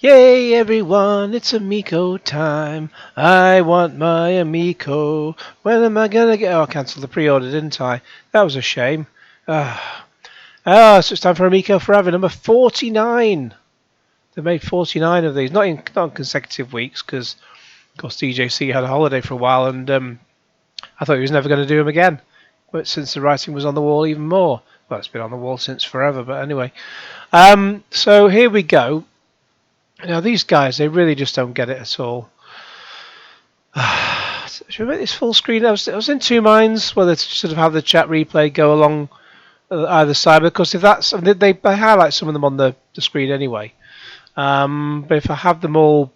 Yay, everyone, it's Amico time. I want my Amico. When am I going to get... Oh, I cancelled the pre-order, didn't I? That was a shame. So it's time for Amico Forever, number 49. They made 49 of these, not in consecutive weeks, because, of course, DJC had a holiday for a while, and I thought he was never going to do them again. But since the writing was on the wall even more. Well, it's been on the wall since forever, but anyway. So here we go. Now these guys, they really just don't get it at all. Should we make this full screen? I was in two minds whether to sort of have the chat replay go along either side, because if that's, they highlight some of them on the screen anyway. But if I have them all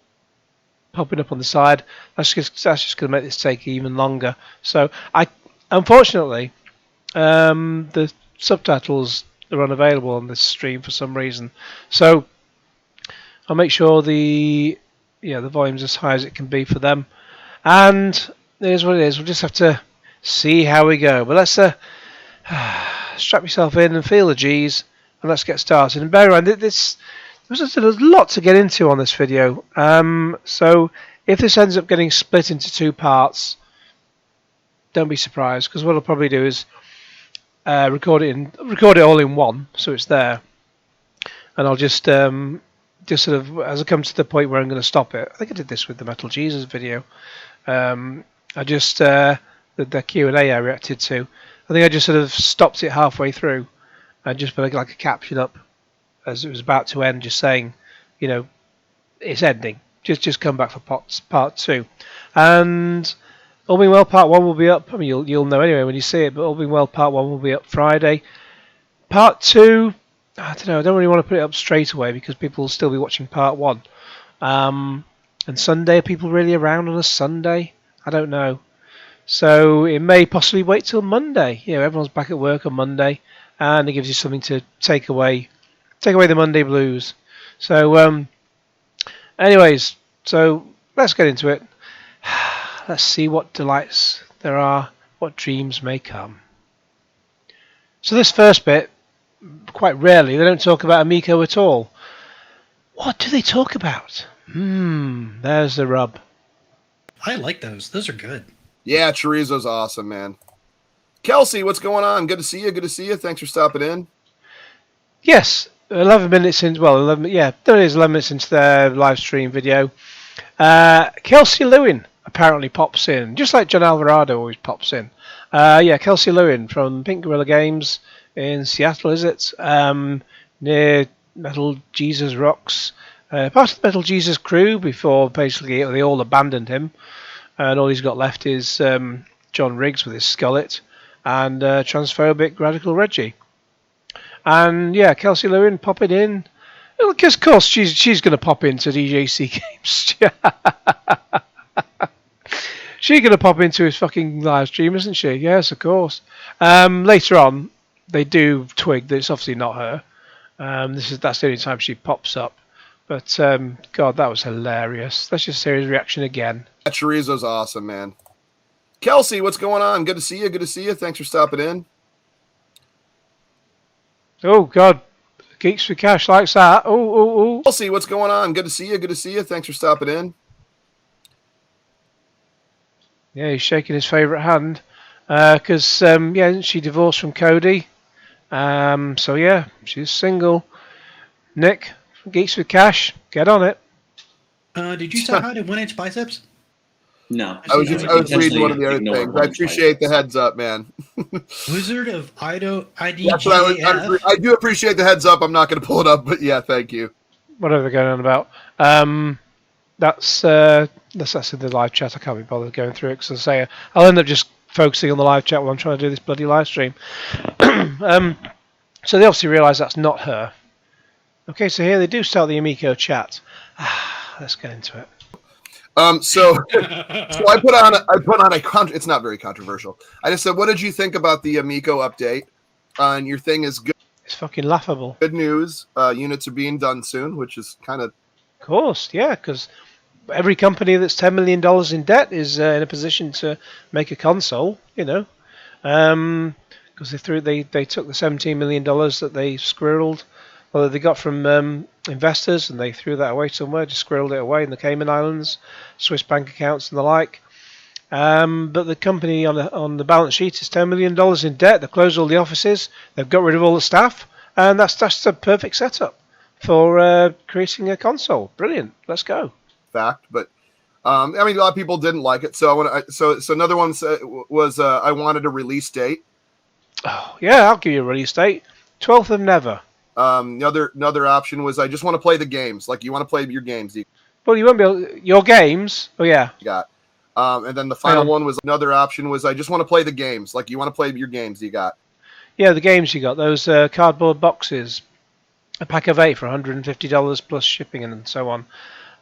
popping up on the side, that's just going to make this take even longer. So unfortunately, the subtitles are unavailable on this stream for some reason. So I'll make sure the volume's as high as it can be for them. And here's what it is. We'll just have to see how we go. But let's strap yourself in and feel the G's, and let's get started. And bear in mind, there's a lot to get into on this video. So if this ends up getting split into two parts, don't be surprised, because what I'll probably do is record it all in one, so it's there, and I'll just sort of, as I come to the point where I'm going to stop it. I think I did this with the Metal Jesus video. I just the Q&A I reacted to. I think I just sort of stopped it halfway through and just put like a caption up as it was about to end, just saying, it's ending. Just come back for part two. And all being well, part one will be up. I mean, you'll know anyway when you see it. But all being well, part one will be up Friday. Part two, I don't know. I don't really want to put it up straight away because people will still be watching part one. And Sunday, are people really around on a Sunday? I don't know. So it may possibly wait till Monday. Everyone's back at work on Monday, and it gives you something to take away the Monday blues. So, anyways, so let's get into it. Let's see what delights there are, what dreams may come. So this first bit, quite rarely, they don't talk about Amico at all. What do they talk about? There's the rub. I like those. Those are good. Yeah, chorizo's awesome, man. Kelsey, what's going on? Good to see you. Good to see you. Thanks for stopping in. Yes, 11 minutes in. Well, 11. Yeah, there it is. 11 minutes into their live stream video. Kelsey Lewin apparently pops in, just like John Alvarado always pops in. Kelsey Lewin from Pink Gorilla Games in Seattle, is it? Near Metal Jesus Rocks. Part of the Metal Jesus crew before basically they all abandoned him. And all he's got left is John Riggs with his skullet and transphobic Radical Reggie. And yeah, Kelsey Lewin popping in. Because of course she's going to pop into DJC Games. She's going to pop into his fucking live stream, isn't she? Yes, of course. Later on, they do twig that it's obviously not her. That's the only time she pops up. But God, that was hilarious. Let's just hear his reaction again. That chorizo's awesome, man. Kelsey, what's going on? Good to see you. Good to see you. Thanks for stopping in. Oh God, Geeks for Cash likes that. Oh. Kelsey, what's going on? Good to see you. Good to see you. Thanks for stopping in. Yeah, he's shaking his favourite hand because she divorced from Cody. So yeah, she's single. Nick, Geeks with Cash, get on it. Did you say hi to 1 Inch Biceps? No. I was reading one of the other things. I appreciate the heads up, man. Wizard of IDJF. That's what I do appreciate the heads up. I'm not going to pull it up, but yeah, thank you. Whatever they're going on about. That's in the live chat. I can't be bothered going through it because I say I'll end up just focusing on the live chat while I'm trying to do this bloody live stream. So they obviously realise that's not her. Okay, so here they do start the Amico chat. Let's get into it. So I put on a it's not very controversial. I just said, what did you think about the Amico update? And your thing is good. It's fucking laughable. Good news. Units are being done soon, which is kind of. Of course, yeah, because every company that's $10 million in debt is in a position to make a console, because they took the $17 million that they squirreled well, they got from investors, and they threw that away somewhere, just squirreled it away in the Cayman Islands, Swiss bank accounts and the like. But the company on the balance sheet is $10 million in debt. They've closed all the offices. They've got rid of all the staff, and that's a perfect setup for creating a console. Brilliant. Let's go. Fact, but I mean, a lot of people didn't like it. So I want to. So another one was I wanted a release date. Oh yeah, I'll give you a release date. 12th of Never. Another option was I just want to play the games. Like you want to play your games. Well, you won't be able, your games. Oh yeah. You got. And then the final one was another option was I just want to play the games. Like you want to play your games. You got. Yeah, the games you got. Those cardboard boxes. A pack of 8 for $150 plus shipping and so on.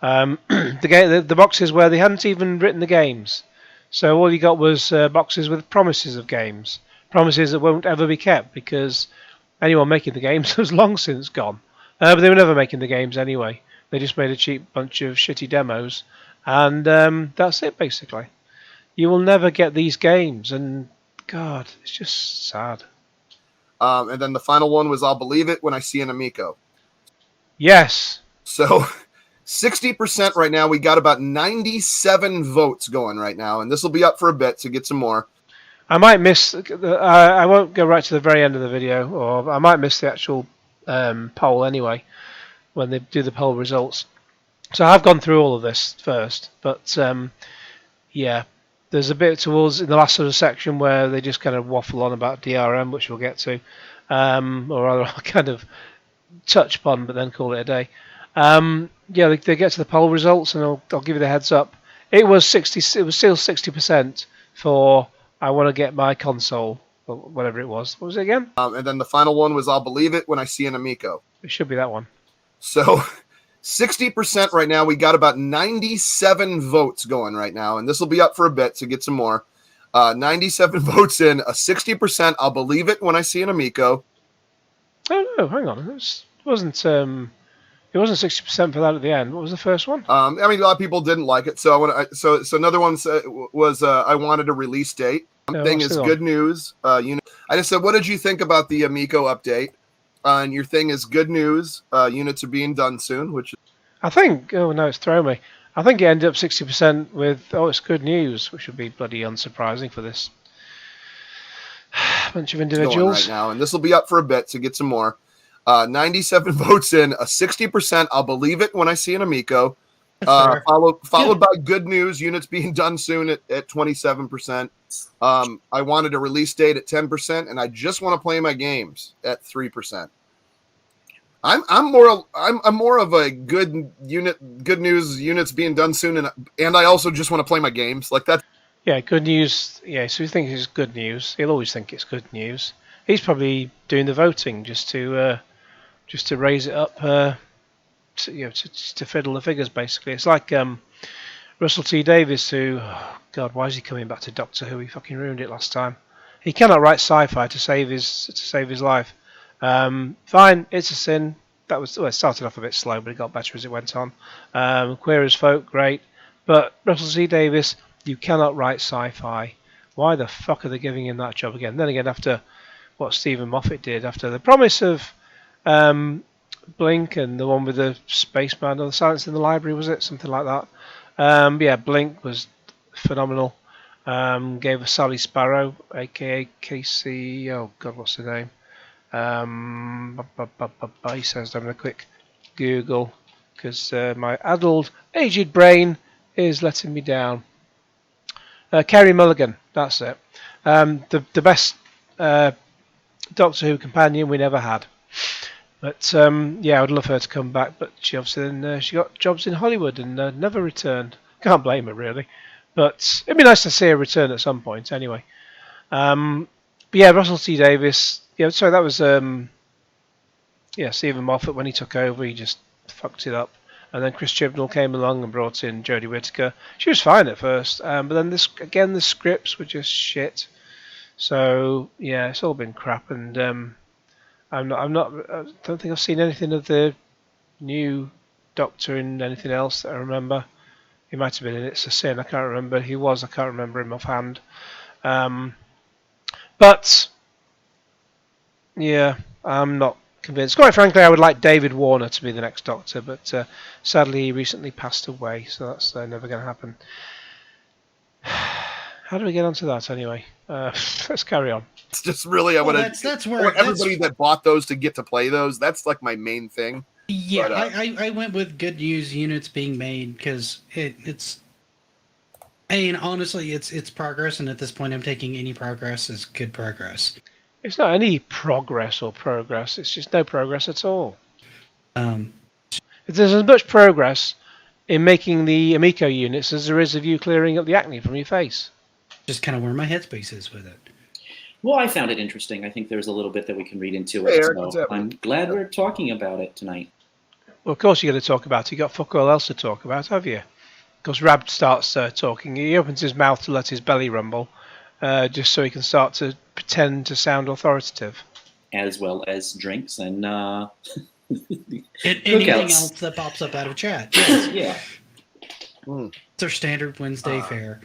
The boxes where they hadn't even written the games. So all you got was boxes with promises of games. Promises that won't ever be kept because anyone making the games has long since gone. But they were never making the games anyway. They just made a cheap bunch of shitty demos. And that's it, basically. You will never get these games. And, God, it's just sad. And then the final one was I'll believe it when I see an Amico. Yes. So 60% right now. We got about 97 votes going right now. And this will be up for a bit to get some more. I might miss... I won't go right to the very end of the video. Or I might miss the actual poll anyway when they do the poll results. So I've gone through all of this first. But, yeah. There's a bit towards in the last sort of section where they just kind of waffle on about DRM, which we'll get to, or rather I'll kind of touch upon, but then call it a day. Yeah, they get to the poll results, and I'll give you the heads up. It was 60. It was still 60% for I want to get my console, or whatever it was. What was it again? And then the final one was I'll believe it when I see an Amico. It should be that one. So 60% right now. We got about 97 votes going right now, and this will be up for a bit to get some more. 97 votes in, a 60%. I'll believe it when I see an Amico. Oh no, hang on. It wasn't 60% for that at the end. What was the first one? I mean, a lot of people didn't like it, so I want to. So another one was I wanted a release date. Thing is good news. I just said, what did you think about the Amico update? And your thing is good news. Units are being done soon, which I think. Oh no, it's thrown me. I think it ended up 60% with. Oh, it's good news, which would be bloody unsurprising for this bunch of individuals right now, and this will be up for a bit to get some more. 97 votes in, a 60%. I'll believe it when I see an Amico. Followed by good news. Units being done soon at 27%. I wanted a release date at 10%, and I just want to play my games at 3%. I'm more of a good news. Units being done soon, and I also just want to play my games like that. Yeah, good news. Yeah, so he thinks it's good news. He'll always think it's good news. He's probably doing the voting just to raise it up. To fiddle the figures, basically. It's like Russell T Davies, who, oh God, why is he coming back to Doctor Who? He fucking ruined it last time. He cannot write sci-fi to save his life. Fine, it's a sin. It started off a bit slow, but it got better as it went on. Queer as Folk, great, but Russell T Davies, you cannot write sci-fi. Why the fuck are they giving him that job again? Then again, after what Stephen Moffat did, after the promise of Blink and the one with the spaceman or the Silence in the Library, was it? Something like that. Yeah, Blink was phenomenal. Gave us Sally Sparrow, aka Casey. Oh God, what's her name? He says, having a quick Google because my addled, aged brain is letting me down. Kerry Mulligan, that's it. The best Doctor Who companion we never had. But yeah, I would love her to come back, but she obviously she got jobs in Hollywood and never returned. Can't blame her really, but it'd be nice to see her return at some point anyway. But yeah, Russell T Davies. Yeah, sorry, that was Stephen Moffat when he took over. He just fucked it up, and then Chris Chibnall came along and brought in Jodie Whittaker. She was fine at first, but then the scripts were just shit. So yeah, it's all been crap, and I don't think I've seen anything of the new Doctor in anything else that I remember. He might have been in It's a Sin. I can't remember. He was. I can't remember him offhand. But yeah, I'm not convinced. Quite frankly, I would like David Warner to be the next Doctor, but sadly he recently passed away, so that's never going to happen. How do we get onto that anyway? Let's carry on. It's just really, I want everybody that bought those to get to play those. That's like my main thing. Yeah, but, I went with good news units being made because it's. I mean, honestly, it's progress, and at this point, I'm taking any progress as good progress. It's not any progress or progress. It's just no progress at all. There's as much progress in making the AMICO units as there is of you clearing up the acne from your face. Just kind of where my headspace is with it. Well, I found it interesting. I think there's a little bit that we can read into it. So I'm glad we're talking about it tonight. Well, of course you're going to talk about it. You've got fuck all else to talk about, have you? Because Rab starts talking. He opens his mouth to let his belly rumble, just so he can start to pretend to sound authoritative. As well as drinks and anything else that pops up out of chat. Yes. Yeah. It's our standard Wednesday fare.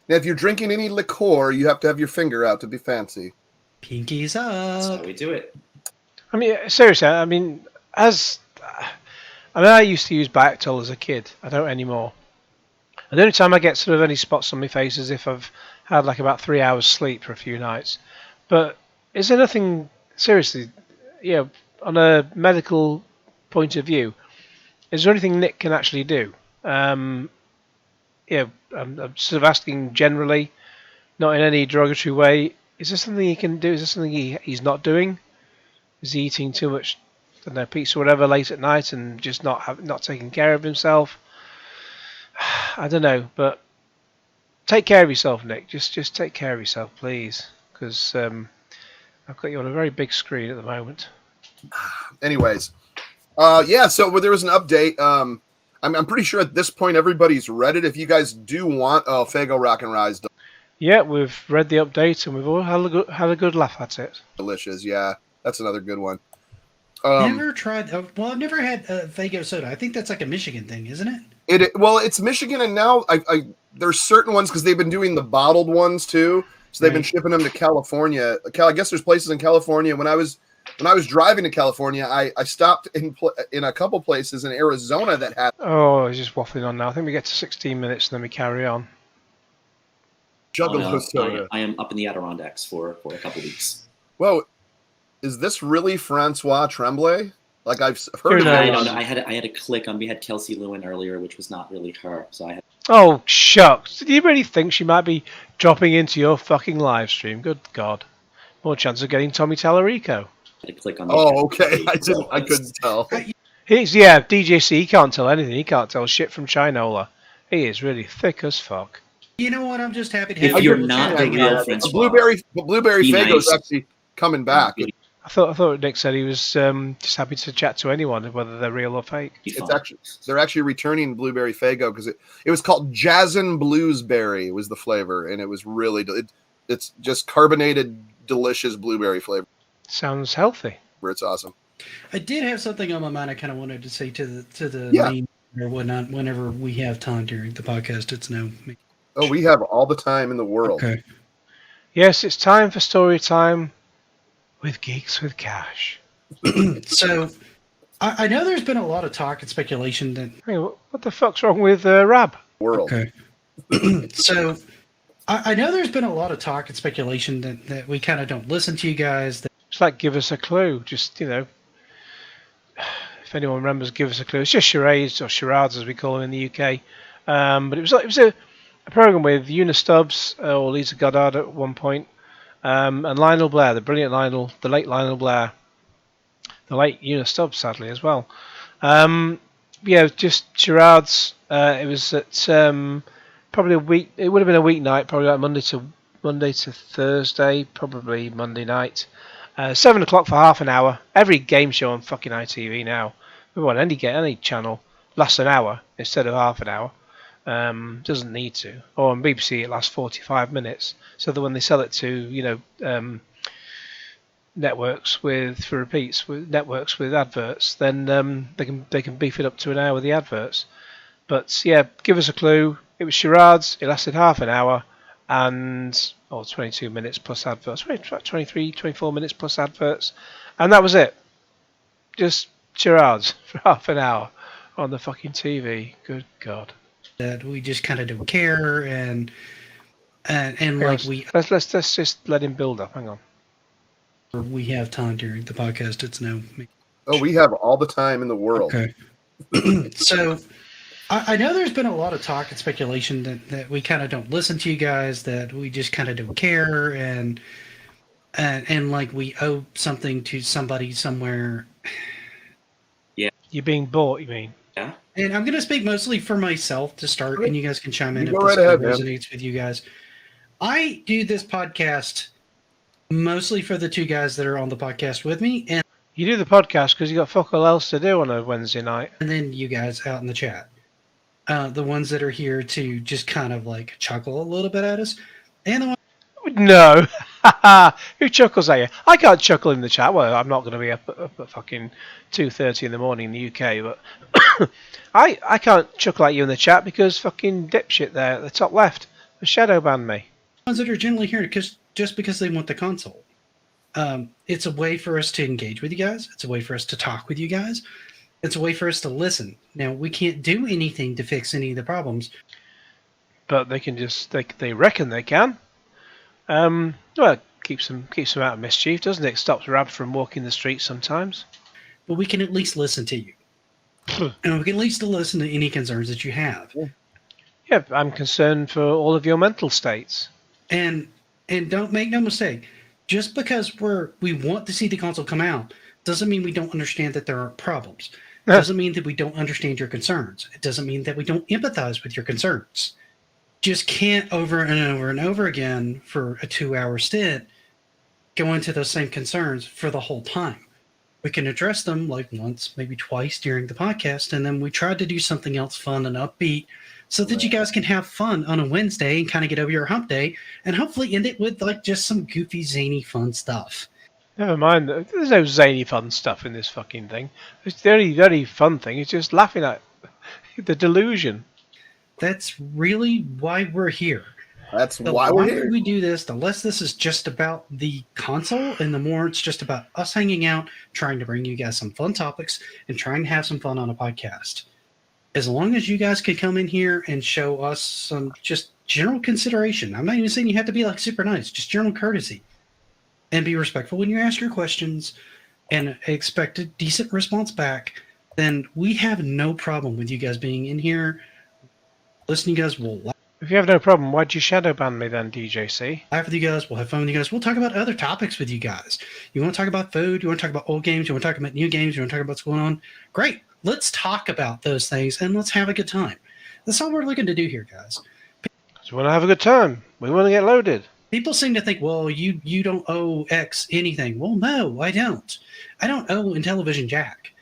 Now, if you're drinking any liqueur, you have to have your finger out to be fancy. Pinkies up. That's how we do it. I mean, seriously, I mean, I used to use Bactol as a kid. I don't anymore. And the only time I get sort of any spots on my face is if I've had like about 3 hours sleep for a few nights. But is there nothing, seriously, on a medical point of view, is there anything Nick can actually do? I'm sort of asking generally, not in any derogatory way. Is there something he can do? Is there something he's not doing? Is he eating too much, I don't know, pizza or whatever late at night and just not taking care of himself? I don't know, but take care of yourself, Nick. Just take care of yourself, please, because I've got you on a very big screen at the moment. Anyways, so there was an update. I'm pretty sure at this point everybody's read it. If you guys do want, Fago Rock and Rise. Yeah, we've read the update and we've all had a good laugh at it. Delicious, yeah. That's another good one. Never tried. I've never had Fago soda. I think that's like a Michigan thing, isn't it? It's Michigan, and now there's certain ones because they've been doing the bottled ones too. So they've been shipping them to California. I guess there's places in California. When I was driving to California, I stopped in a couple places in Arizona that had. Oh, he's just waffling on now. I think we get to 16 minutes and then we carry on. Juggalo soda. I am up in the Adirondacks for a couple weeks. Whoa, is this really Francois Tremblay? Like I've heard. I don't know. I had to click on. We had Kelsey Lewin earlier, which was not really her. So I had. Oh shucks! Did you really think she might be dropping into your fucking live stream? Good God! More chance of getting Tommy Tallarico. To click on. Okay. I couldn't tell. DJC. He can't tell anything. He can't tell shit from Chinola. He is really thick as fuck. You know what? I'm just happy to have. If you're not the real Francois, Blueberry Fago's actually coming back. I thought Nick said he was just happy to chat to anyone, whether they're real or fake. They're actually returning Blueberry Fago because it was called Jazzin' Bluesberry was the flavor, and it was really it's just carbonated, delicious blueberry flavor. Sounds healthy. It's awesome. I did have something on my mind. I kind of wanted to say to the main or whatnot. Whenever we have time during the podcast, it's no. Oh, we have all the time in the world. Okay. Yes, it's time for story time with Geeks with Cash. So, I know there's been a lot of talk and speculation that. Hey, what the fuck's wrong with Rab? World. Okay. So, I know there's been a lot of talk and speculation that we kind of don't listen to you guys. It's like give us a clue. Just if anyone remembers, give us a clue. It's just charades or charades as we call them in the UK. But it was a program with Una Stubbs or Lisa Goddard at one point. And Lionel Blair, the brilliant Lionel, the late Lionel Blair, the late Una Stubbs, sadly as well. Just charades. It was at probably a week. It would have been a weeknight, probably like Monday to Thursday, probably Monday night. 7 o'clock for half an hour. Every game show on fucking ITV now. We want any channel lasts an hour instead of half an hour. Doesn't need to. Or on BBC it lasts 45 minutes. So that when they sell it to networks with networks with adverts, then they can beef it up to an hour with the adverts. But yeah, give us a clue. It was charades. It lasted half an hour, and or 22 minutes plus adverts, 23, 24 minutes plus adverts, and that was it. Just charades for half an hour on the fucking TV. Good God. That we just kind of don't care, and like let's just let him build up. Hang on. We have time during the podcast. It's no. Oh, we have all the time in the world. Okay. So, I know there's been a lot of talk and speculation that we kind of don't listen to you guys, that we just kind of don't care, and like we owe something to somebody somewhere. Yeah. You're being bought, you mean? Yeah. And I'm going to speak mostly for myself to start, and you guys can chime in if go this right ahead, resonates with you guys. I do this podcast mostly for the two guys that are on the podcast with me, and you do the podcast because you got fuck all else to do on a Wednesday night. And then you guys out in the chat, the ones that are here to just kind of like chuckle a little bit at us, and the ones. No, who chuckles at you? I can't chuckle in the chat. Well, I'm not going to be up at fucking 2:30 in the morning in the UK, but I can't chuckle at you in the chat because fucking dipshit there at the top left has shadow banned me. Ones that are generally here just because they want the console. It's a way for us to engage with you guys. It's a way for us to talk with you guys. It's a way for us to listen. Now, we can't do anything to fix any of the problems. But they can just, they reckon they can. Well, it keeps them out of mischief, doesn't it? Stops Rab from walking the streets sometimes. But we can at least listen to you. And we can at least listen to any concerns that you have. Yeah, I'm concerned for all of your mental states. And don't make no mistake. Just because we want to see the console come out doesn't mean we don't understand that there are problems. It doesn't mean that we don't understand your concerns. It doesn't mean that we don't empathize with your concerns. Just can't over and over and over again for a 2-hour stint go into those same concerns for the whole time. We can address them like once, maybe twice during the podcast, and then we try to do something else fun and upbeat so that you guys can have fun on a Wednesday and kind of get over your hump day and hopefully end it with like just some goofy, zany, fun stuff. Never mind. There's no zany fun stuff in this fucking thing. It's the only very fun thing is just laughing at the delusion. That's really why we're here. That's the why we're here. We do this, the less this is just about the console and the more it's just about us hanging out, trying to bring you guys some fun topics and trying to have some fun on a podcast. As long as you guys could come in here and show us some just general consideration. I'm not even saying you have to be like super nice, just general courtesy. And be respectful when you ask your questions and expect a decent response back, then we have no problem with you guys being in here. Listen, you guys will laugh. If you have no problem, why'd you shadow ban me then, DJC? Laugh with you guys. We'll have fun with you guys. We'll talk about other topics with you guys. You want to talk about food? You want to talk about old games? You want to talk about new games? You want to talk about what's going on? Great. Let's talk about those things and let's have a good time. That's all we're looking to do here, guys. We want to have a good time. We want to get loaded. People seem to think, well, you don't owe X anything. Well, no, I don't. I don't owe Intellivision Jack.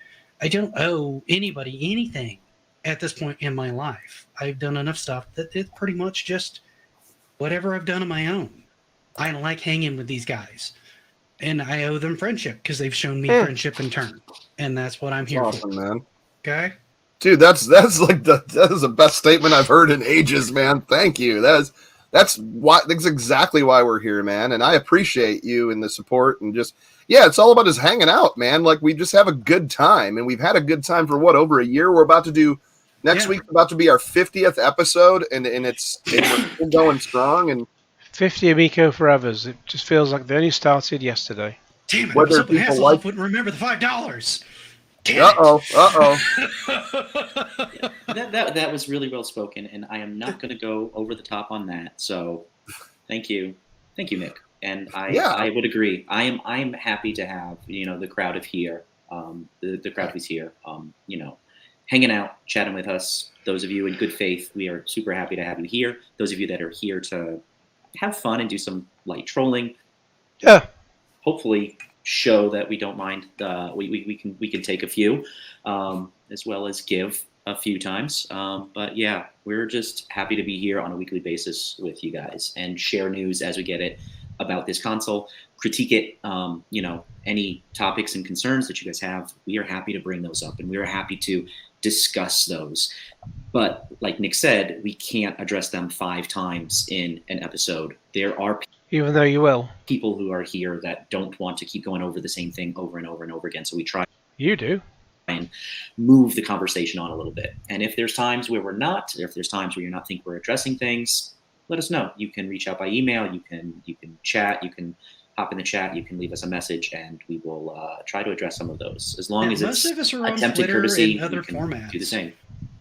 I don't owe anybody anything at this point in my life. I've done enough stuff that it's pretty much just whatever I've done on my own. I like hanging with these guys. And I owe them friendship because they've shown me friendship in turn. And that's what I'm here awesome, for. Man. Okay? Dude, that's like that is the best statement I've heard in ages, man. Thank you. That's exactly why we're here, man. And I appreciate you and the support and just it's all about us hanging out, man. Like we just have a good time, and we've had a good time for over a year. We're about to do next week. About to be our 50th episode, and we're still going strong. And 50 AMICO FOREVERs. It just feels like they only started yesterday. Damn it! I was hoping Hasselhoff wouldn't remember the $5. That was really well spoken, and I am not going to go over the top on that. So, thank you, Nick. And I would agree. I'm happy to have the crowd of here, the crowd who's here, hanging out, chatting with us. Those of you in good faith, we are super happy to have you here. Those of you that are here to have fun and do some light trolling, hopefully show that we don't mind. We can take a few, as well as give a few times. But yeah, we're just happy to be here on a weekly basis with you guys and share news as we get it about this console, critique it. Any topics and concerns that you guys have, we are happy to bring those up and we are happy to discuss those. But like Nick said, we can't address them 5 times in an episode. There are Even though you will. People who are here that don't want to keep going over the same thing over and over and over again. So we try. You do. And move the conversation on a little bit. And if there's times where we're not, or if there's times where you're not think we're addressing things, let us know. You can reach out by email. You can chat. You can hop in the chat. You can leave us a message, and we will try to address some of those. As long as most it's of us are on attempted Twitter courtesy, and other we can formats. do the same.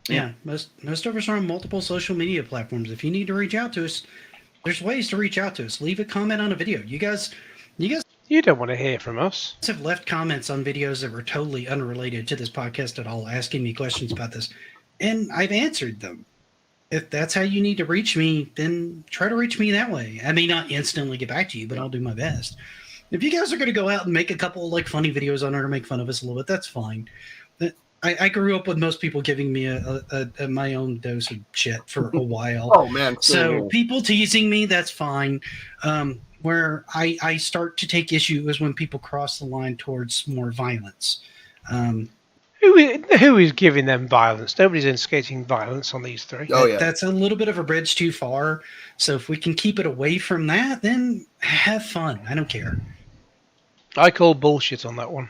Yeah, most of us are on multiple social media platforms. If you need to reach out to us, there's ways to reach out to us. Leave a comment on a video. You guys. You don't want to hear from us. Have left comments on videos that were totally unrelated to this podcast at all, asking me questions about this, and I've answered them. If that's how you need to reach me, then try to reach me that way. I may not instantly get back to you, but I'll do my best. If you guys are going to go out and make a couple like funny videos on it or make fun of us a little bit, that's fine. I grew up with most people giving me a my own dose of shit for a while. Oh man! So people teasing me, that's fine. Where I start to take issue is when people cross the line towards more violence. Who is giving them violence? Nobody's instigating violence on these three. Oh yeah, that's a little bit of a bridge too far. So if we can keep it away from that, then have fun. I don't care. I call bullshit on that one.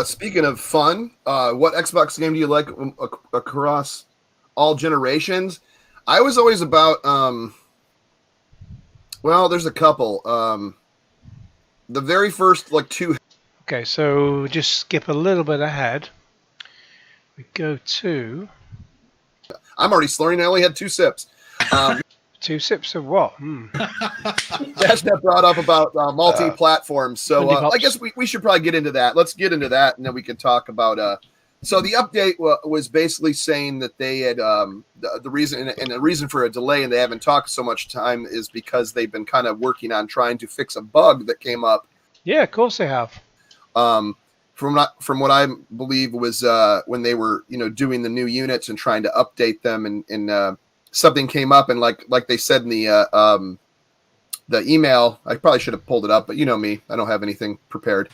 Speaking of fun, what Xbox game do you like across all generations? I was always about well, there's a couple. The very first two. Okay, so just skip a little bit ahead. We go to. I'm already slurring. I only had 2 sips. 2 sips of what? That's that brought up about multi-platforms. So I guess we should probably get into that. Let's get into that, and then we can talk about. So the update was basically saying that they had the reason for a delay and they haven't talked so much time is because they've been kind of working on trying to fix a bug that came up. Yeah, of course they have. From what I believe was when they were doing the new units and trying to update them and something came up and like they said in the email, I probably should have pulled it up, but you know me, I don't have anything prepared.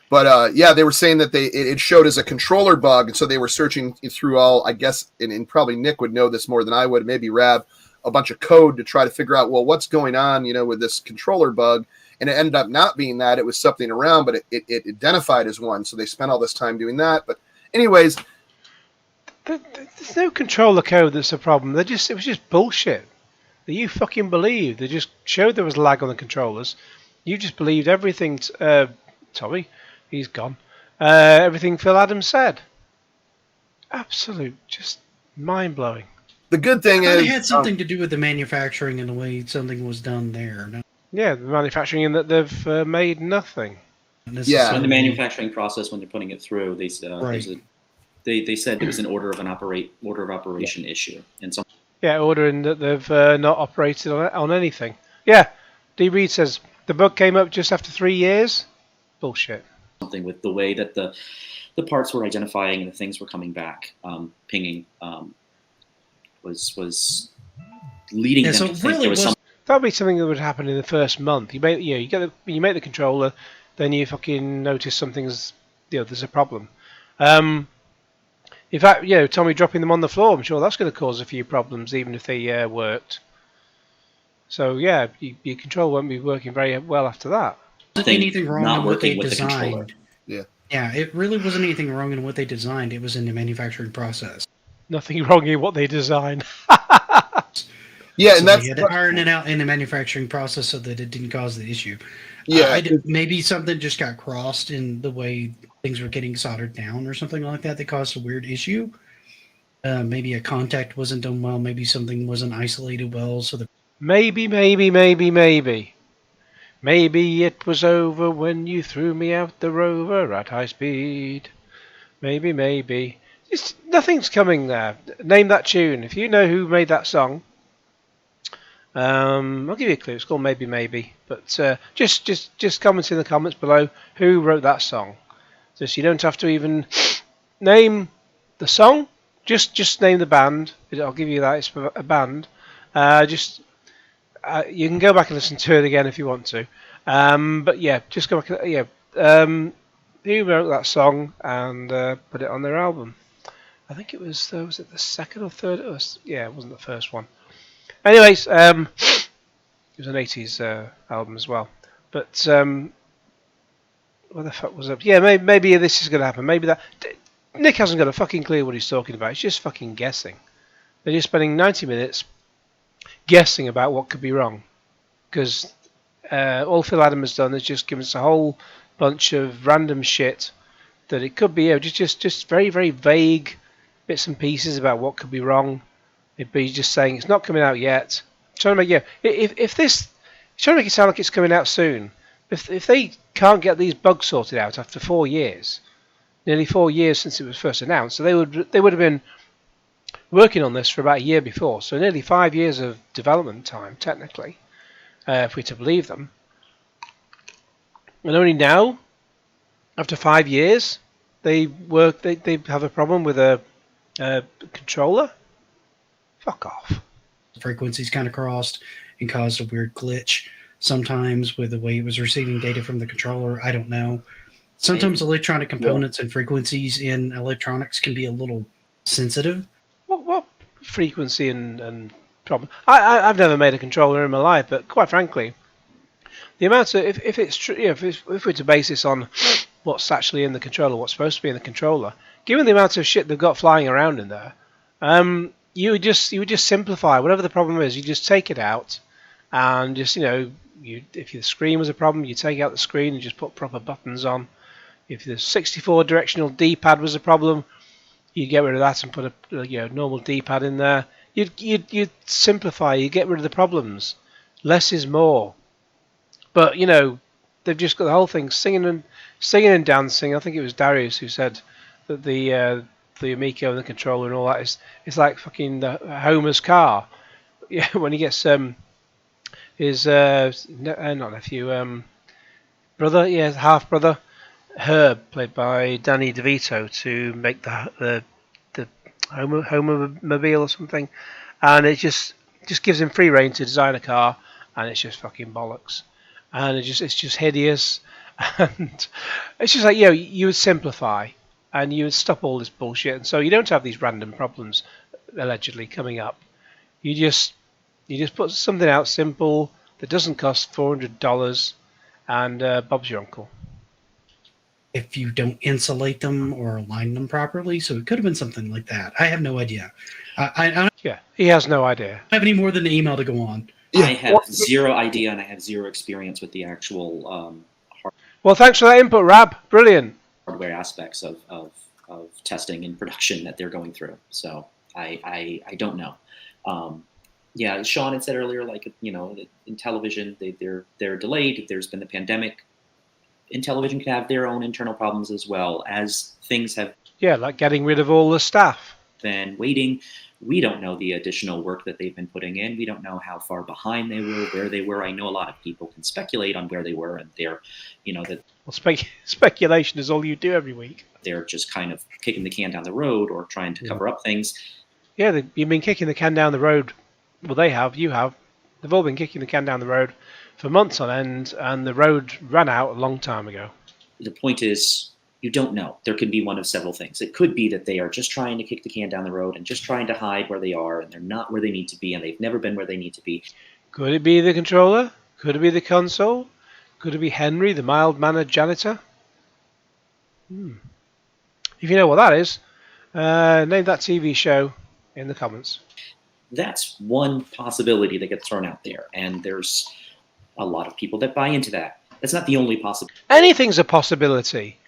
But yeah, they were saying that it showed as a controller bug, and so they were searching through all, I guess, and probably Nick would know this more than I would, maybe Rav, a bunch of code to try to figure out, well, what's going on, with this controller bug, and it ended up not being that. It was something around, but it identified as one, so they spent all this time doing that. But anyways, there's no controller code that's a problem. It was just bullshit that you fucking believed. They just showed there was lag on the controllers. You just believed everything. Tommy. He's gone. Everything Phil Adams said. Absolute, just mind-blowing. The good thing is... It had something to do with the manufacturing and the way something was done there. No? Yeah, the manufacturing in that they've made nothing. Yeah. In the manufacturing process, when they're putting it through, they said it was an order of operation issue. And some ordering that they've not operated on anything. Yeah, D. Reed says, the bug came up just after 3 years. Bullshit. Something with the way that the parts were identifying and the things were coming back, pinging, was leading them to think there was something. That'd be something that would happen in the first month. You make the controller, then you fucking notice something's there's a problem. In fact, Tommy dropping them on the floor, I'm sure that's going to cause a few problems, even if they worked. So yeah, your controller won't be working very well after that. Wasn't anything wrong not in what they working with the controller. designed. Yeah, it really wasn't anything wrong in what they designed. It was in the manufacturing process. Nothing wrong in what they designed. Yeah, so and that's they had to iron it out in the manufacturing process so that it didn't cause the issue. Yeah, maybe something just got crossed in the way things were getting soldered down or something like that caused a weird issue. Maybe a contact wasn't done well. Maybe something wasn't isolated well. So Maybe it was over when you threw me out the rover at high speed. Maybe. Nothing's coming there. Name that tune. If you know who made that song, I'll give you a clue. It's called Maybe. But just comment in the comments below who wrote that song. Just you don't have to even name the song. Just name the band. I'll give you that. It's a band. You can go back and listen to it again if you want to. But yeah, just go back. Who wrote that song and put it on their album? I think it was it the second or third? It wasn't the first one. Anyways, it was an 80s album as well. But what the fuck was up? Yeah, maybe this is going to happen. Maybe that. Nick hasn't got a fucking clue what he's talking about. He's just fucking guessing. They're just spending 90 minutes guessing about what could be wrong. Because all Phil Adam has done is just given us a whole bunch of random shit that it could be, just very, very vague bits and pieces about what could be wrong. It'd be just saying it's not coming out yet. Trying to make if this, trying to make it sound like it's coming out soon. If they can't get these bugs sorted out after 4 years, nearly 4 years since it was first announced, so they would have been working on this for about a year before. So nearly 5 years of development time, technically, if we're to believe them. And only now, after 5 years, they have a problem with a controller. Fuck off. Frequencies kind of crossed and caused a weird glitch sometimes with the way it was receiving data from the controller. I don't know. Sometimes electronic components and frequencies in electronics can be a little sensitive. What frequency and problem? I've never made a controller in my life, but quite frankly, the amount of if it's true, if we're to base this on what's actually in the controller, what's supposed to be in the controller, given the amount of shit they've got flying around in there, you would just simplify whatever the problem is. You just take it out, and just if the screen was a problem, you take out the screen and just put proper buttons on. If the 64 directional D-pad was a problem, you'd get rid of that and put a normal D-pad in there. You'd simplify. You get rid of the problems. Less is more. But they've just got the whole thing singing and dancing. I think it was Darius who said that the AMICO and the controller and all that is like fucking the Homer's car. Yeah, when he gets his not nephew, brother, half brother, Herb, played by Danny DeVito, to make the Homermobile or something, and it just gives him free rein to design a car, and it's just fucking bollocks, and it's just hideous, and it's just like you would simplify. And you would stop all this bullshit, and so you don't have these random problems allegedly coming up. You just put something out simple that doesn't cost $400, and Bob's your uncle. If you don't insulate them or align them properly, so it could have been something like that. I have no idea. Yeah, he has no idea. I don't have any more than the email to go on. I have zero idea, and I have zero experience with the actual. Well, thanks for that input, Rab. Brilliant. Hardware aspects of testing and production that they're going through. So I don't know. Sean had said earlier, in television, they're delayed. There's been the pandemic. Intellivision can have their own internal problems as well as things have. Yeah, like getting rid of all the staff. Then waiting. We don't know the additional work that they've been putting in. We don't know how far behind they were, where they were. I know a lot of people can speculate on where they were, and they're, that. Well, speculation is all you do every week. They're just kind of kicking the can down the road or trying to cover up things. Yeah, you've been kicking the can down the road. Well, you have. They've all been kicking the can down the road for months on end, and the road ran out a long time ago. The point is, you don't know. There could be one of several things. It could be that they are just trying to kick the can down the road and just trying to hide where they are, and they're not where they need to be, and they've never been where they need to be. Could it be the controller? Could it be the console? Could it be Henry, the mild-mannered janitor? If you know what that is, name that TV show in the comments. That's one possibility that gets thrown out there, and there's a lot of people that buy into that. That's not the only possibility. Anything's a possibility.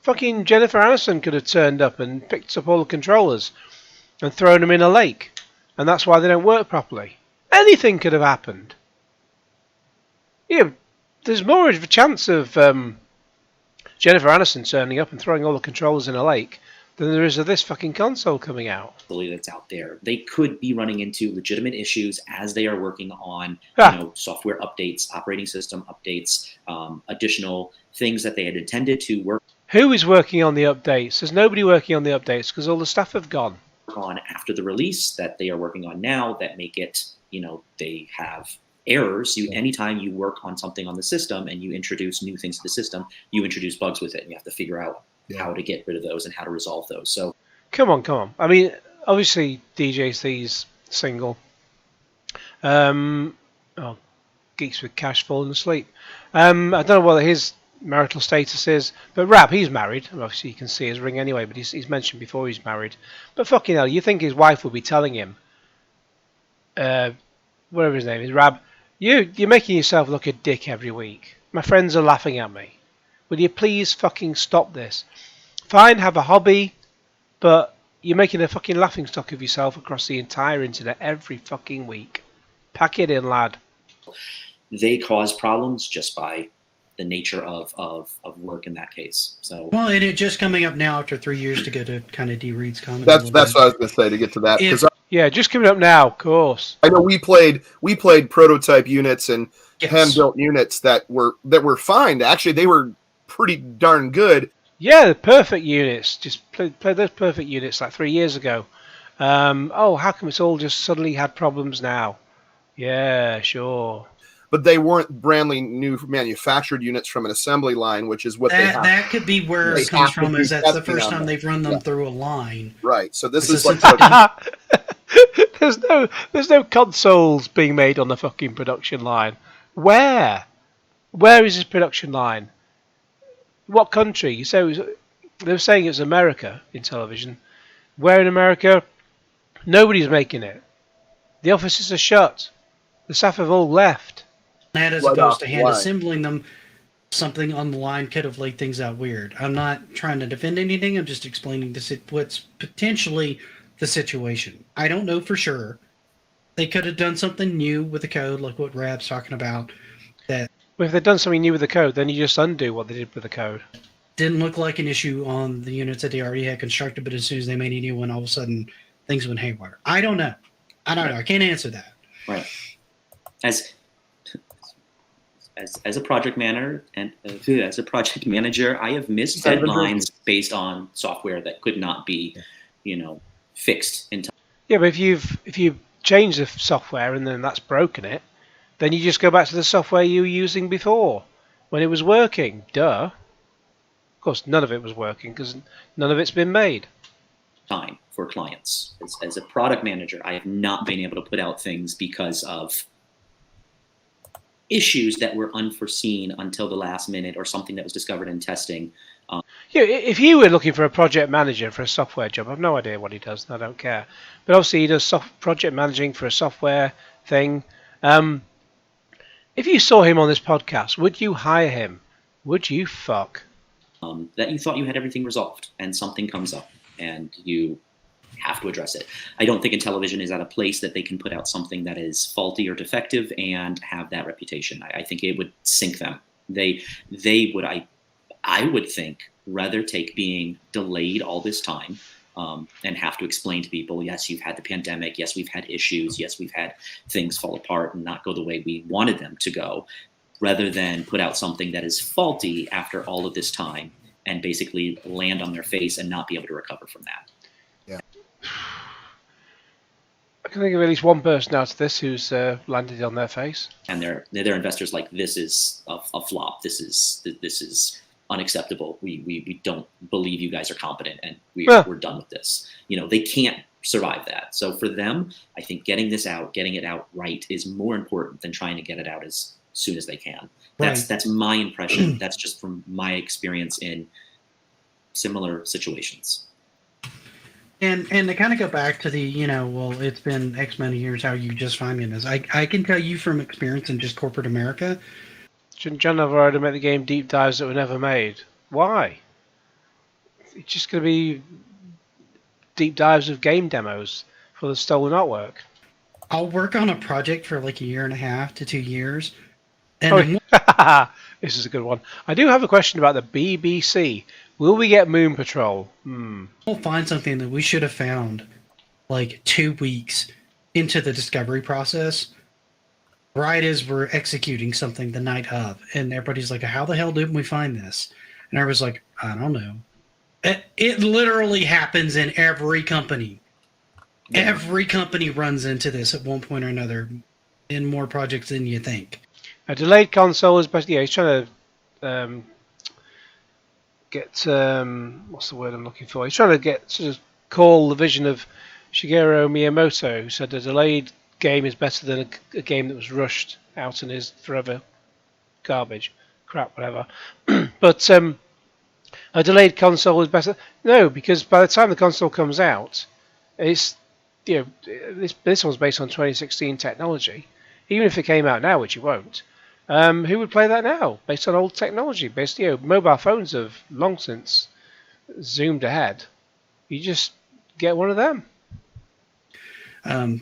Fucking Jennifer Aniston could have turned up and picked up all the controllers and thrown them in a lake, and that's why they don't work properly. Anything could have happened. There's more of a chance of Jennifer Aniston turning up and throwing all the controllers in a lake than there is of this fucking console coming out. That's out there. They could be running into legitimate issues as they are working on software updates, operating system updates, additional things that they had intended to work. Who is working on the updates? There's nobody working on the updates because all the staff have gone. On after the release that they are working on now that make it, they have errors. Anytime you work on something on the system and you introduce new things to the system, you introduce bugs with it, and you have to figure out how to get rid of those and how to resolve those. So come on. I mean, obviously DJC's single, Oh, geeks with cash falling asleep. I don't know what his marital status is, but Rab, he's married. Obviously, you can see his ring anyway, but he's mentioned before he's married. But fucking hell, you think his wife would be telling him, whatever his name is, Rab, you're making yourself look a dick every week. My friends are laughing at me. Will you please fucking stop this? Fine, have a hobby, but you're making a fucking laughingstock of yourself across the entire internet every fucking week. Pack it in, lad. They cause problems just by the nature of work in that case. So well, and it just coming up now after 3 years to go to kind of D Reed's comment. That's what I was going to say to get to that. Yeah, just coming up now, of course. I know we played prototype units and hand built units that were fine. Actually, they were pretty darn good. Yeah, the perfect units. Just played those perfect units like 3 years ago. How come it's all just suddenly had problems now? Yeah, sure. But they weren't brandly new manufactured units from an assembly line, which is what that could be where it comes from. Is that's the first time they've run them through a line, right? So this is like there's no consoles being made on the fucking production line. Where is this production line? What country? You say they were saying it's America in television. Where in America? Nobody's making it. The offices are shut. The staff have all left. That as opposed to hand assembling them, something on the line could have laid things out weird. I'm not trying to defend anything. I'm just explaining what's potentially the situation. I don't know for sure. They could have done something new with the code, like what Rab's talking about. Well, if they've done something new with the code, then you just undo what they did with the code. Didn't look like an issue on the units that they already had constructed, but as soon as they made a new one, all of a sudden things went haywire. I don't know. I can't answer that. Right. As a project manager I have missed deadlines based on software that could not be, fixed in time. Yeah, but if you change the software and then that's broken it, then you just go back to the software you were using before when it was working. Duh. Of course, none of it was working because none of it's been made. Time for clients. As a product manager, I have not been able to put out things because of issues that were unforeseen until the last minute or something that was discovered in testing. If you were looking for a project manager for a software job, I've no idea what he does, and I don't care. But obviously he does project managing for a software thing. If you saw him on this podcast, would you hire him? Would you fuck? That you thought you had everything resolved and something comes up and you have to address it. I don't think Intellivision is at a place that they can put out something that is faulty or defective and have that reputation. I think it would sink them. They would, I would think, rather take being delayed all this time and have to explain to people, yes, you've had the pandemic, yes, we've had issues, yes, we've had things fall apart and not go the way we wanted them to go, rather than put out something that is faulty after all of this time and basically land on their face and not be able to recover from that. Yeah. I can think of at least one person out of this who's landed on their face. And they're investors like, this is a flop. This is unacceptable. We don't believe you guys are competent, and we're done with this. They can't survive that. So for them, I think getting it out right is more important than trying to get it out as soon as they can. That's my impression. That's just from my experience in similar situations. And to kind of go back to the, it's been X many years, how you just finding this. I can tell you from experience in just corporate America. Shouldn't John have already made the game deep dives that were never made? Why? It's just going to be deep dives of game demos for the stolen artwork. I'll work on a project for like 1.5 to 2 years. This is a good one. I do have a question about the BBC. Will we get Moon Patrol? We'll find something that we should have found like 2 weeks into the discovery process, right as we're executing something the night of. And everybody's like, how the hell didn't we find this? And I was like, I don't know. It literally happens in every company. Yeah. Every company runs into this at one point or another in more projects than you think. A delayed console is basically, he's trying to get, what's the word I'm looking for? He's trying to get, sort of call the vision of Shigeru Miyamoto, who said a delayed game is better than a game that was rushed out and is forever garbage, crap, whatever. But a delayed console is better. No, because by the time the console comes out, it's this one's based on 2016 technology. Even if it came out now, which it won't, who would play that now? Based on old technology, mobile phones have long since zoomed ahead. You just get one of them.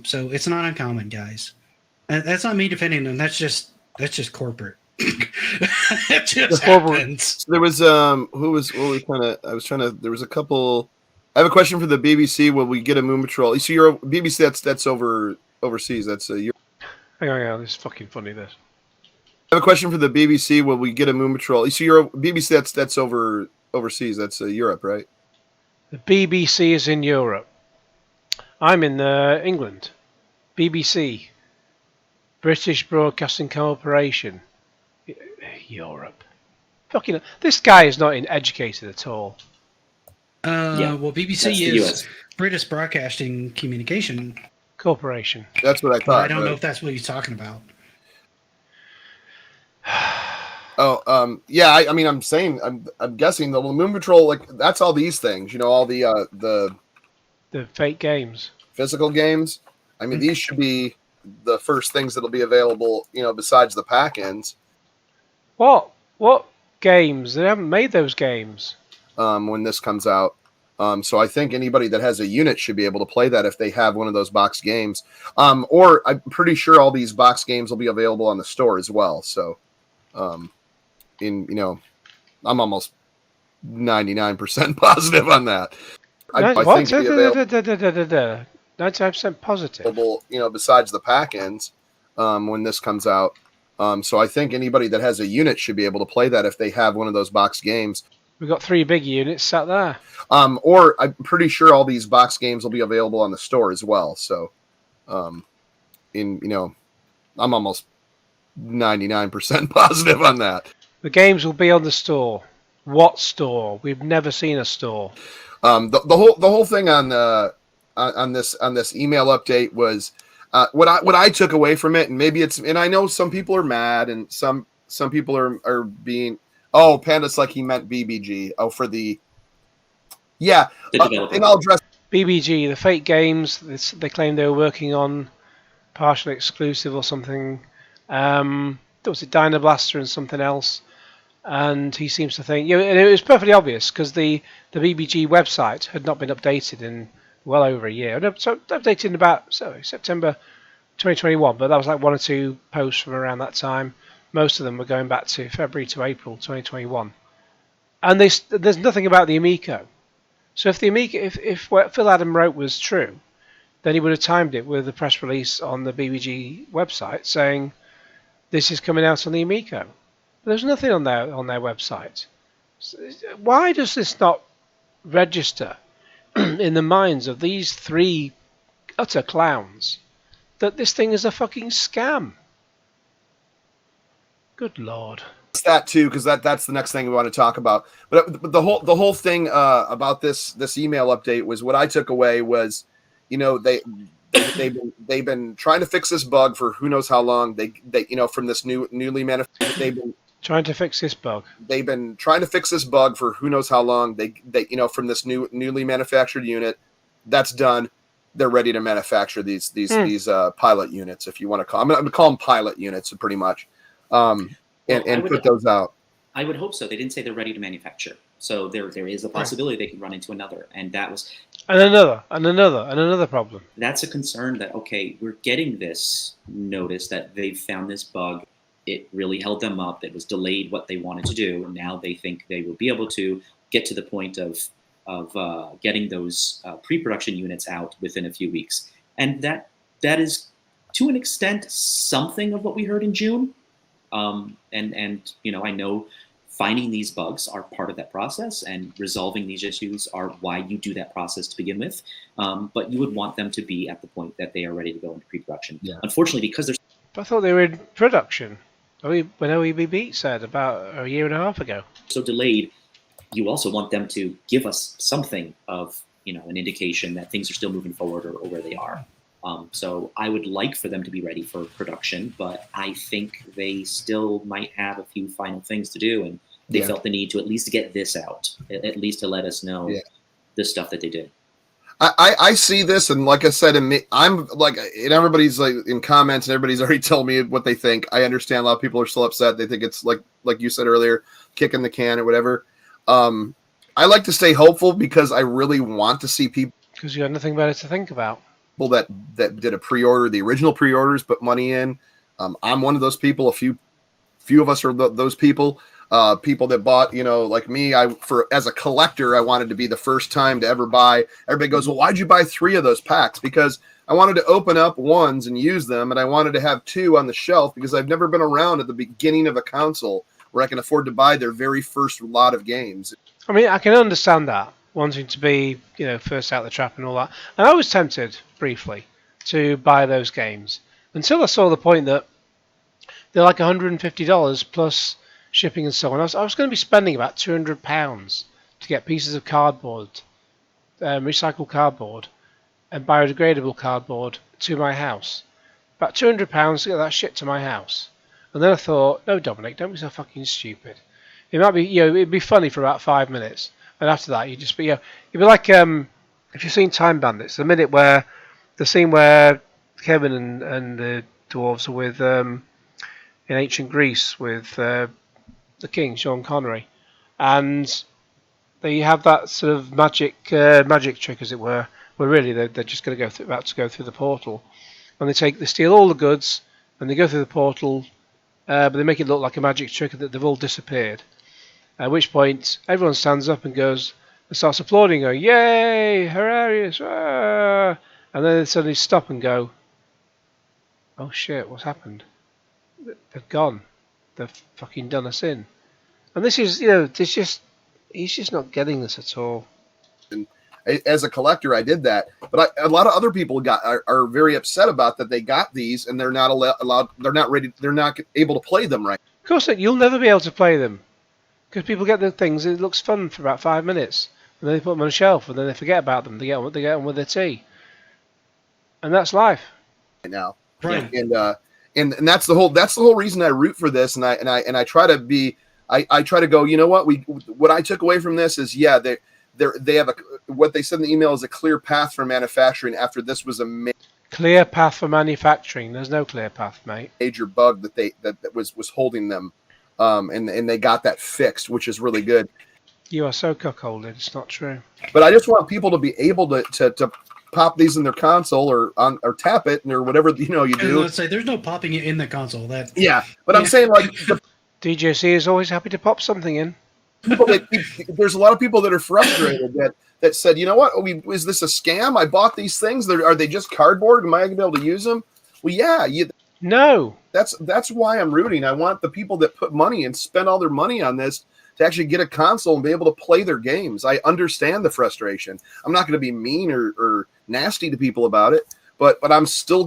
So it's not uncommon, guys. And that's not me defending them. That's just corporate. It just happens. There was there was a couple. I have a question for the BBC. Will we get a Moon Patrol? So you're BBC. That's overseas. That's Europe. Hang on, this is fucking funny. This. I have a question for the BBC. Will we get a Moon Patrol? So you're BBC. That's overseas. That's Europe, right? The BBC is in Europe. I'm in England. BBC, British Broadcasting Corporation. Europe. Fucking, this guy is not educated at all. Well, BBC is British Broadcasting Communication Corporation. That's what I thought. I don't know if that's what he's talking about. Yeah. I mean, I'm guessing the Moon Patrol, like that's all these things. All the fake games, physical games. I mean, these should be the first things that'll be available. Besides the pack-ins. What games? They haven't made those games. When this comes out. So I think anybody that has a unit should be able to play that if they have one of those box games. Or I'm pretty sure all these box games will be available on the store as well. So, I'm almost 99% positive on that. I think 99% positive. Besides the pack-ins, when this comes out. So I think anybody that has a unit should be able to play that if they have one of those box games. We've got 3 big units sat there. Or I'm pretty sure all these box games will be available on the store as well. So, I'm almost 99% positive on that. The games will be on the store. What store? We've never seen a store. The whole thing on this email update was what I took away from it, and maybe and I know some people are mad, and some people are being. Oh, Panda's like he meant BBG. Oh, for the. Yeah, and I'll address BBG, the fake games. They claim they were working on partially exclusive or something. Was it Dynablaster and something else? And he seems to think, and it was perfectly obvious because the BBG website had not been updated in well over a year. So updated in about September 2021, but that was like 1 or 2 posts from around that time. Most of them were going back to February to April 2021, and there's nothing about the AMICO. So if the AMICO, if what Phil Adam wrote was true, then he would have timed it with the press release on the BBG website saying this is coming out on the AMICO. But there's nothing on their website. So why does this not register in the minds of these 3 utter clowns that this thing is a fucking scam? Good Lord. That too, because that's the next thing we want to talk about. But the whole thing about this email update was what I took away was, they've been trying to fix this bug for who knows how long. They from this newly manufactured. They've been trying to fix this bug. They've been trying to fix this bug for who knows how long. They from this newly manufactured unit. That's done. They're ready to manufacture these pilot units, if you want to call. I'm going to call them pilot units, pretty much. And put those out. I would hope so. They didn't say they're ready to manufacture, so there is a possibility they could run into another, and that was another problem. That's a concern. That we're getting this notice that they've found this bug. It really held them up. It was delayed what they wanted to do, and now they think they will be able to get to the point of getting those pre-production units out within a few weeks, and that is to an extent something of what we heard in June. I know finding these bugs are part of that process, and resolving these issues are why you do that process to begin with. But you would want them to be at the point that they are ready to go into pre-production. Yeah. Unfortunately, because there's. I thought they were in production. When OEB said about a year and a half ago. So delayed. You also want them to give us something of an indication that things are still moving forward or where they are. So I would like for them to be ready for production, but I think they still might have a few final things to do, and they felt the need to at least get this out, at least to let us know the stuff that they did. I see this, and like I said, I'm like, and everybody's like in comments, and everybody's already telling me what they think. I understand a lot of people are still upset. They think it's like you said earlier, kicking the can or whatever. I like to stay hopeful because I really want to see people. Because you have nothing better to think about. People that did a pre-order, the original pre-orders, put money in. I'm one of those people. A few of us are those people. People that bought, like me, as a collector, I wanted to be the first time to ever buy. Everybody goes, well, why'd you buy 3 of those packs? Because I wanted to open up ones and use them, and I wanted to have 2 on the shelf because I've never been around at the beginning of a console where I can afford to buy their very first lot of games. I mean, I can understand that, wanting to be, first out the trap and all that. And I was tempted, briefly, to buy those games until I saw the point that they're like $150 plus shipping and so on. I was going to be spending about £200 to get pieces of cardboard, recycled cardboard, and biodegradable cardboard to my house. About £200 to get that shit to my house. And then I thought, no, Dominic, don't be so fucking stupid. It might be, it'd be funny for about 5 minutes, and after that, you just be, it'd be like if you've seen Time Bandits, the scene where Kevin and the dwarves are with in ancient Greece with the king, Sean Connery, and they have that sort of magic trick, as it were, where really they're just going to about to go through the portal, and they steal all the goods, and they go through the portal, but they make it look like a magic trick that they've all disappeared. At which point, everyone stands up and starts applauding, going, "Yay, hilarious!" Ah! And then they suddenly stop and go, "Oh shit, what's happened? They've gone. They've fucking done us in." And this is, he's just not getting this at all. And as a collector, I did that, but a lot of other people are very upset about that. They got these and they're not allowed. They're not ready. They're not able to play them right. Of course, you'll never be able to play them because people get the things. It looks fun for about 5 minutes, and then they put them on a shelf, and then they forget about them. They get on with their tea, and that's life. Right now, right? And that's the whole reason I root for this, and I try to be. I try to go. You know what? What I took away from this is they have what they said in the email is a clear path for manufacturing after this was a clear path for manufacturing. There's no clear path, mate. Major bug that was holding them, and they got that fixed, which is really good. You are so cuckolded. It's not true. But I just want people to be able to pop these in their console or tap it or whatever you do. Let's say there's no popping it in the console. I'm saying like DJC is always happy to pop something in. There's a lot of people that are frustrated that said, you know what, is this a scam? I bought these things. Are they just cardboard? Am I going to be able to use them? Well, yeah. No. That's why I'm rooting. I want the people that put money and spend all their money on this to actually get a console and be able to play their games. I understand the frustration. I'm not going to be mean or nasty to people about it. But I'm still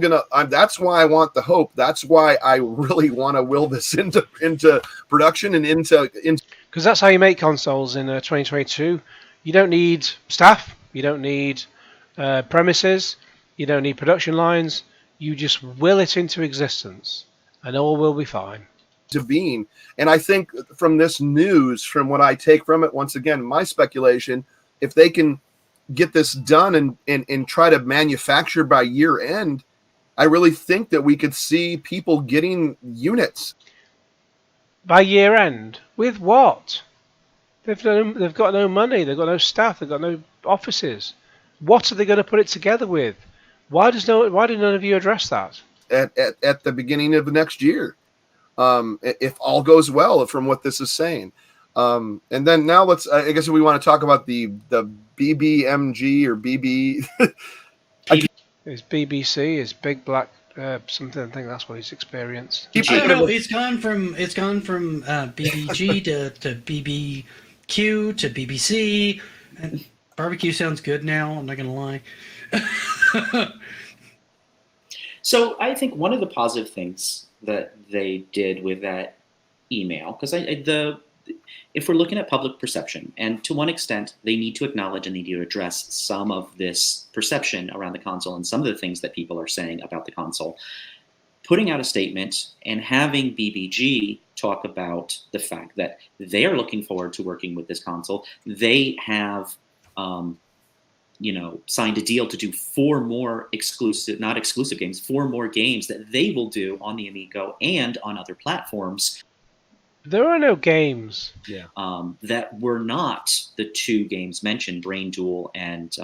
that's why I want the hope. That's why I really want to will this into production and into because that's how you make consoles in 2022. You don't need staff. You don't need premises. You don't need production lines. You just will it into existence, and all will be fine. To being, and I think from this news, from what I take from it, once again, my speculation, if they can get this done and try to manufacture by year end, I really think that we could see people getting units by year end. With what? They've got no money. They've got no staff. They've got no offices. What are they going to put it together with? Why did none of you address that at the beginning of the next year? If all goes well, from what this is saying. And then now I guess we want to talk about the BBMG or BB. It's BBC. It's Big Black something. I think that's what he's experienced. No, it's gone from BBG to BBQ to BBC. And barbecue sounds good now. I'm not gonna lie. So I think one of the positive things that they did with that email, because if we're looking at public perception, and to one extent, they need to acknowledge and they need to address some of this perception around the console and some of the things that people are saying about the console, putting out a statement and having BBG talk about the fact that they are looking forward to working with this console. They have, signed a deal to do 4 more exclusive, not exclusive games, 4 more games that they will do on the Amico and on other platforms. There are no games. Yeah. That were not the 2 games mentioned, Brain Duel and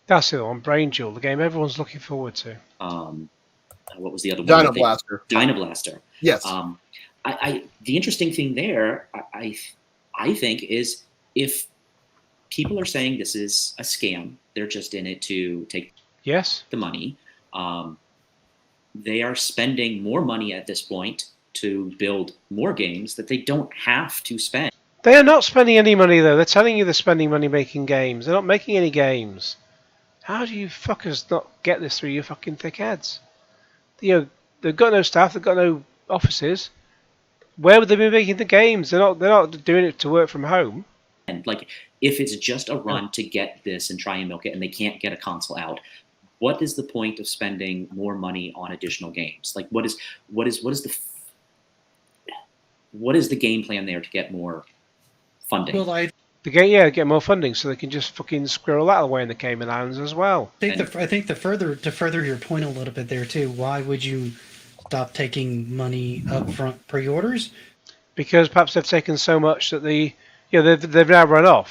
that's it on Brain Duel, the game everyone's looking forward to. What was the other one? Dino Blaster. Dino Blaster. Yes. The interesting thing there, I think, is if people are saying this is a scam, they're just in it to take the money. They are spending more money at this point to build more games that they don't have to spend. They are not spending any money, though. They're telling you they're spending money making games. They're not making any games. How do you fuckers not get this through your fucking thick heads? They've got no staff. They've got no offices. Where would they be making the games? They're not doing it to work from home. And if it's just a run to get this and try and milk it, and they can't get a console out, what is the point of spending more money on additional games? What is the game plan there to get more funding? Well, get more funding so they can just fucking squirrel that away in the Cayman Islands as well. I think to further your point a little bit there too, why would you stop taking money upfront pre-orders? Because perhaps they've taken so much that they've now run off.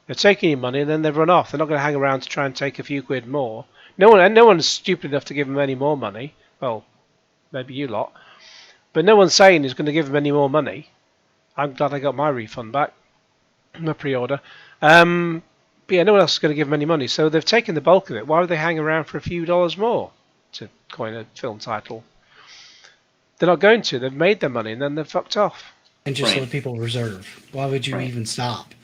They're taking your money and then they've run off. They're not going to hang around to try and take a few quid more. No one's stupid enough to give them any more money. Well, maybe you lot. But no one's saying he's going to give them any more money. I'm glad I got my refund back, my pre-order. But yeah, no one else is going to give them any money. So they've taken the bulk of it. Why would they hang around for a few dollars more to coin a film title? They're not going to. They've made their money and then they've fucked off. And just let people reserve. Why would you even stop?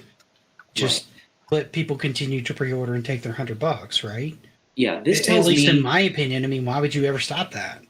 Just let people continue to pre-order and take their $100, right? Yeah, this tells me, at least in my opinion. I mean, why would you ever stop that?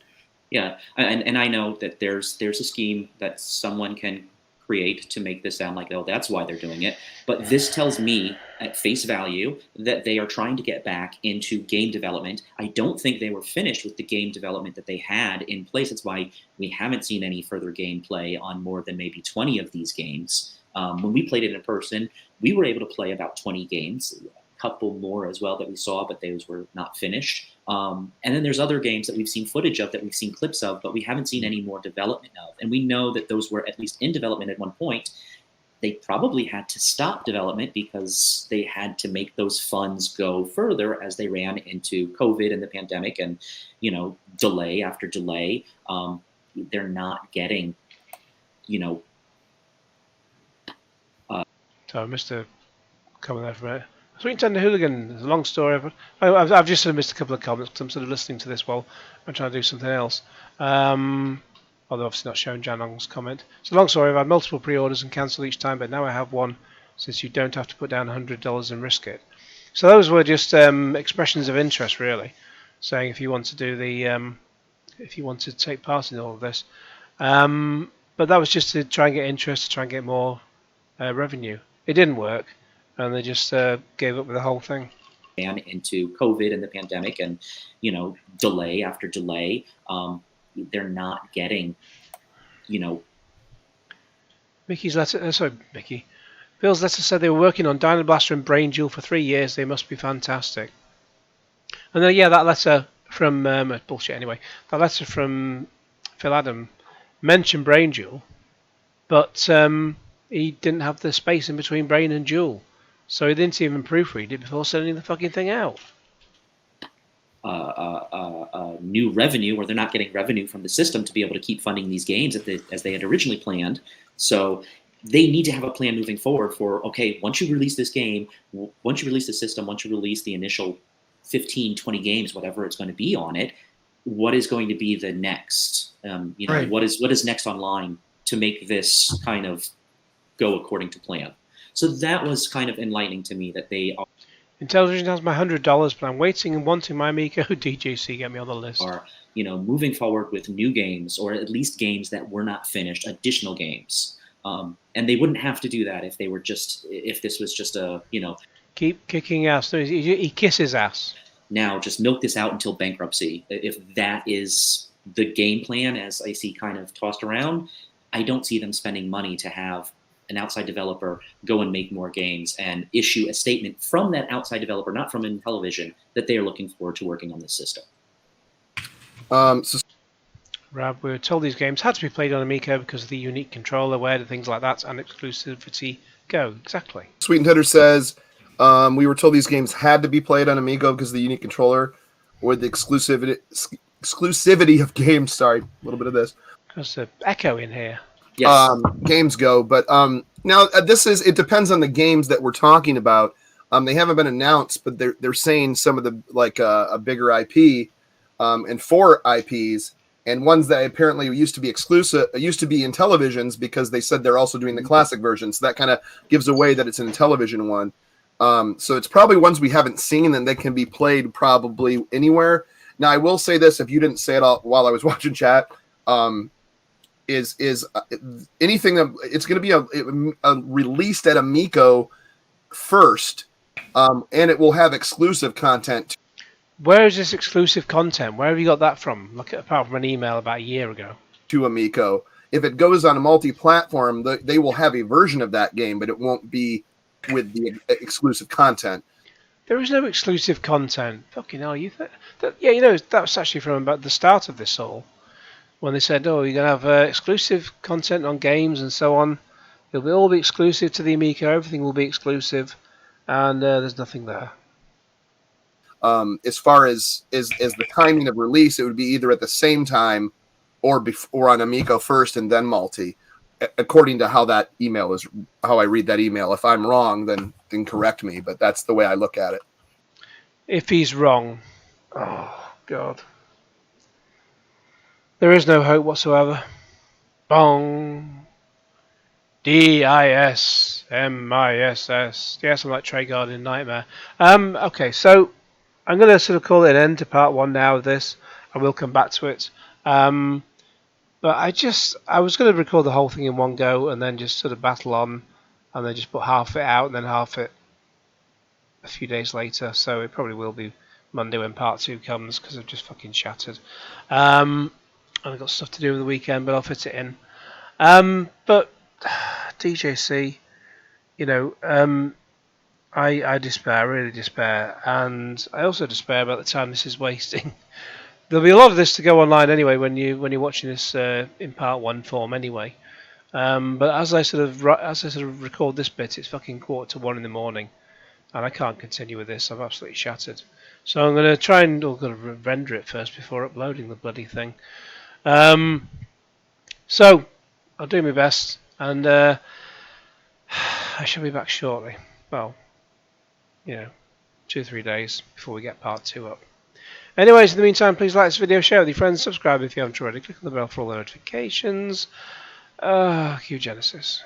Yeah, and I know that there's a scheme that someone can create to make this sound like, oh, that's why they're doing it. But this tells me at face value that they are trying to get back into game development. I don't think they were finished with the game development that they had in place. That's why we haven't seen any further gameplay on more than maybe 20 of these games. When we played it in person, we were able to play about 20 games, a couple more as well that we saw, but those were not finished. And then there's other games that we've seen footage of, that we've seen clips of, but we haven't seen any more development of. And we know that those were at least in development at one point. They probably had to stop development because they had to make those funds go further as they ran into COVID and the pandemic and, delay after delay. They're not getting, So I missed a comment there for a minute. Sweet Tender Hooligan, it's a long story. I've just sort of missed a couple of comments because I'm sort of listening to this while I'm trying to do something else. Although obviously not showing Janong's comment. It's a long story. I've had multiple pre-orders and cancel each time, but now I have one since you don't have to put down $100 and risk it. So those were just expressions of interest, really, saying if you want to do if you want to take part in all of this. But that was just to try and get interest, to try and get more revenue. It didn't work, and they just gave up with the whole thing. Into COVID and the pandemic, and delay after delay, they're not getting, Mickey's letter. Sorry, Mickey. Bill's letter said they were working on Dino Blaster and Brain Duel for 3 years. They must be fantastic. And then that letter from bullshit anyway. That letter from Phil Adam mentioned Brain Duel, but he didn't have the space in between Brain and Duel. So he didn't even proofread it before sending the fucking thing out. New revenue, or they're not getting revenue from the system to be able to keep funding these games as they had originally planned. So they need to have a plan moving forward for, okay, once you release this game, once you release the system, once you release the initial 15, 20 games, whatever it's going to be on it, what is going to be the next? Right. What is next online to make this kind of go according to plan? So that was kind of enlightening to me that they are. Intellivision has my $100, but I'm waiting and wanting my Amico. DJC, get me on the list. Are moving forward with new games, or at least games that were not finished, additional games. And they wouldn't have to do that if this was just a, keep kicking ass. He kisses ass. Now just milk this out until bankruptcy. If that is the game plan, as I see kind of tossed around, I don't see them spending money to have an outside developer go and make more games and issue a statement from that outside developer, not from Intellivision, that they are looking forward to working on this system. Rob, we were told these games had to be played on Amico because of the unique controller, where do things like that and exclusivity go? Exactly. Sweet and Tedder says, we were told these games had to be played on Amigo because of the unique controller or the exclusivity of games. Sorry, a little bit of this. There's an echo in here. Yes. Games go, but now it depends on the games that we're talking about. They haven't been announced, but they're saying some of the a bigger IP and 4 IPs and ones that apparently used to be exclusive, used to be Intellivision's because they said they're also doing the classic version. So that kind of gives away that it's an Intellivision one. So it's probably ones we haven't seen and they can be played probably anywhere. Now I will say this, if you didn't say it all while I was watching chat, is anything that it's going to be a released at Amico first, and it will have exclusive content. Where is this exclusive content? Where have you got that from? Look, apart from an email about a year ago. To Amico. If it goes on a multi-platform, they will have a version of that game, but it won't be with the exclusive content. There is no exclusive content. Fucking hell, that was actually from about the start of this all. When they said, oh, you're going to have exclusive content on games and so on. It'll all be exclusive to the Amico. Everything will be exclusive. And there's nothing there. As far as the timing of release, it would be either at the same time or on Amico first and then multi, according to how that email is, how I read that email. If I'm wrong, then correct me, but that's the way I look at it. If he's wrong, oh, God. There is no hope whatsoever. Bong. DISMISS. Yes, I'm like Treyguard in Nightmare. Okay, so I'm going to sort of call it an end to part 1 now of this. I will come back to it. But I was going to record the whole thing in one go and then just sort of battle on and then just put half it out and then half it a few days later. So it probably will be Monday when part 2 comes because I've just fucking shattered. And I've got stuff to do over the weekend, but I'll fit it in. But DJC, I despair, I really despair, and I also despair about the time this is wasting. There'll be a lot of this to go online anyway when you're watching this in part 1 form anyway. But as I sort of record this bit, it's fucking 1:45 in the morning, and I can't continue with this. I'm absolutely shattered. So I'm going to try and render it first before uploading the bloody thing. So I'll do my best, and I shall be back shortly. Well, 2-3 days before we get part 2 up. Anyways, in the meantime, please like this video, share with your friends, subscribe if you haven't already, click on the bell for all the notifications. Q Genesis.